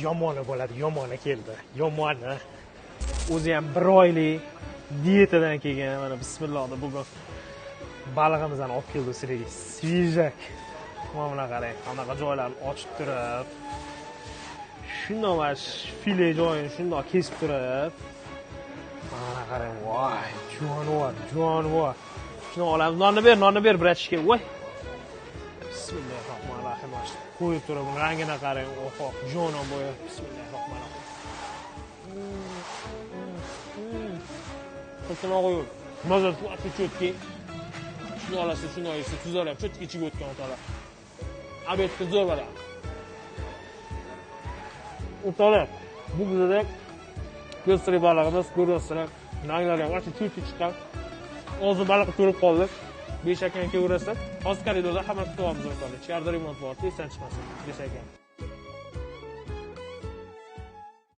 yomoni bo'ladi, yomoni keldi. Yomoni. O'zi ham 1 oylik diyetadan kelgan. Mana bismillohda bugun balig'imizni olib keldi sizlarga. Svejak. Mana qarang, anaqa joylarni ochib turib, shundoq mana file joyini shundoq kesib turib, mana qarang, voy, jonivor. Shuni olamiz. Nonni ber, bratishga. Voy. Bismillahirrohmanirrohim. Qo'yib turib, rangini qarang. Oho, jonon bo'yib. Bismillahirrohmanirrohim. Qilsin o'g'il. Mazat qilib cho'tki. Shuni olasiz, shuni olasiz, tuzalab cho'tki ichiga o'tgan o'talar. Abetga zo'r bo'ladi. O'talar. Bu bizda ko'stri balig'imiz, ko'rasizlar. Ranglari ham cho'tki chiqqan. O'zi baliq ko'rib qoldik. 5 akan kelaverasizlar. Hozir koridorda hamma kutib olamiz o'rtoqlar. Ichkarida remont bor, esdan chiqmasin. 5 akan.